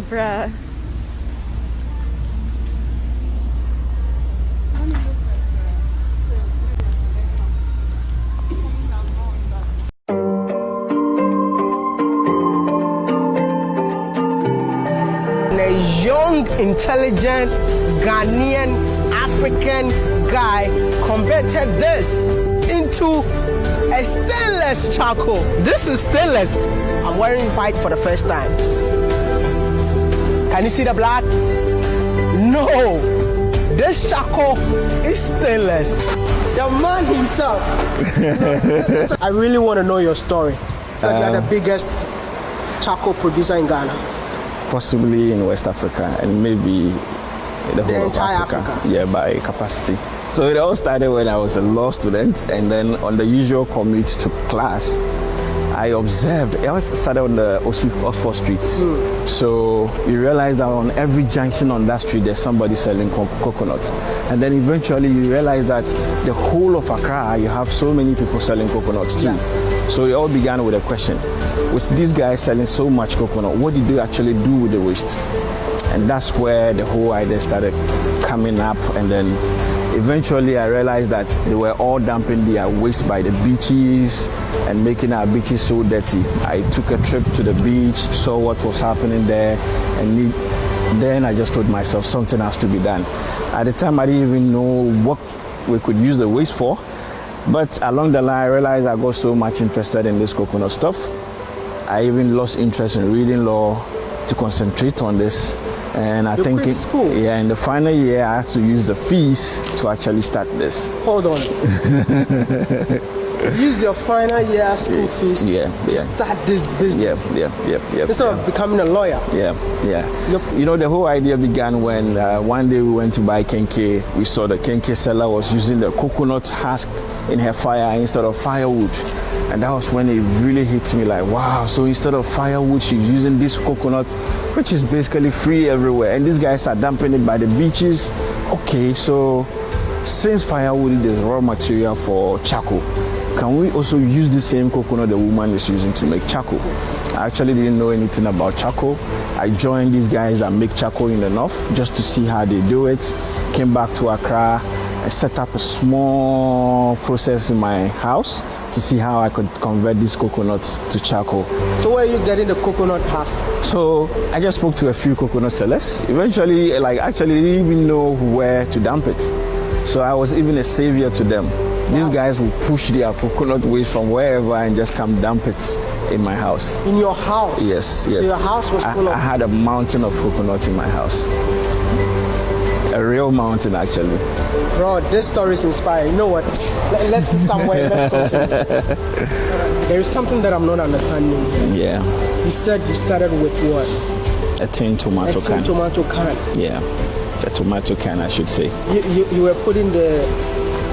Bruh. A young, intelligent, Ghanaian, African guy converted this into a stainless charcoal. This is stainless. I'm wearing white for the first time. Can you see the blood? No. This charcoal is stainless. The man himself. I really want to know your story. You're the biggest charcoal producer in Ghana. Possibly in West Africa and maybe the whole of Africa. Yeah, by capacity. So it all started when I was a law student, and then on the usual commute to class, I observed, I started on the Oxford Street. So you realize that on every junction on that street, there's somebody selling coconuts. And then eventually you realize that the whole of Accra, you have so many people selling coconuts too. Yeah. So it all began with a question. With these guys selling so much coconut, what did they actually do with the waste? And that's where the whole idea started coming up. And then eventually I realized that they were all dumping their waste by the beaches and making our beaches so dirty. I took a trip to the beach, saw what was happening there, and then I just told myself something has to be done. At the time I didn't even know what we could use the waste for, but along the line I realized I got so much interested in this coconut stuff. I even lost interest in reading law to concentrate on this. And I think in the final year I had to use the fees to actually start this. Hold on. Use your final year school fees to start this business. Instead of becoming a lawyer. You know, the whole idea began when one day we went to buy kenke. We saw the kenke seller was using the coconut husk in her fire instead of firewood. And that was when it really hit me like, wow, so instead of firewood, she's using this coconut, which is basically free everywhere. And these guys are dumping it by the beaches. Okay, so since firewood is raw material for charcoal, can we also use the same coconut the woman is using to make charcoal? I actually didn't know anything about charcoal. I joined these guys that make charcoal in the north just to see how they do it. Came back to Accra. I set up a small process in my house to see how I could convert these coconuts to charcoal. So where are you getting the coconut husk? So I just spoke to a few coconut sellers. Eventually, actually didn't even know where to dump it. So I was even a savior to them. These guys will push their coconut waste from wherever and just come dump it in my house. In your house? Yes. So your house was full of... I had a mountain of coconut in my house. A real mountain, actually. Bro, this story is inspiring. You know what? Let's see somewhere. Let's go. There is something that I'm not understanding. Yeah. You said you started with what? A tin tomato can. A tin tomato can. Yeah. A tomato can, I should say. You were putting the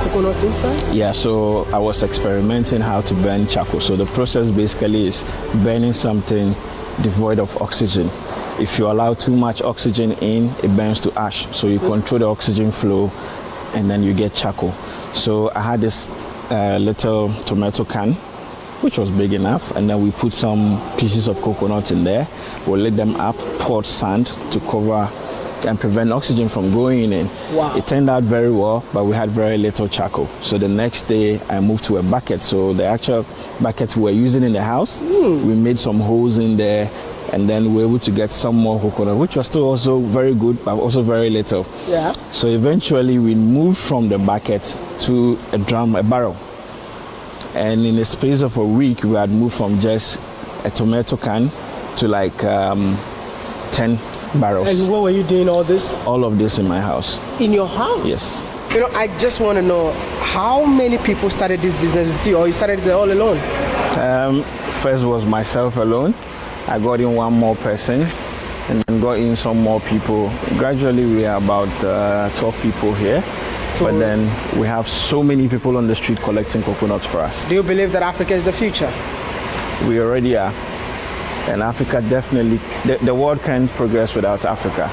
coconut inside? Yeah, so I was experimenting how to burn charcoal. So the process basically is burning something devoid of oxygen. If you allow too much oxygen in, it burns to ash. So you control the oxygen flow and then you get charcoal. So I had this little tomato can, which was big enough, and then we put some pieces of coconut in there. We lit them up, poured sand to cover and prevent oxygen from going in. Wow. It turned out very well, but we had very little charcoal. So the next day I moved to a bucket. So the actual bucket we were using in the house, we made some holes in there, and then we were able to get some more coconut, which was still also very good, but also very little. Yeah. So eventually we moved from the bucket to a barrel. And in the space of a week, we had moved from just a tomato can to like 10 barrels. And what were you doing all this? All of this in my house. In your house? Yes. You know, I just want to know how many people started this business with you, or you started it all alone? First was myself alone. I got in one more person and then got in some more people. Gradually we are about 12 people here. So, but then we have so many people on the street collecting coconuts for us. Do you believe that Africa is the future? We already are. And Africa definitely, the world can't progress without Africa.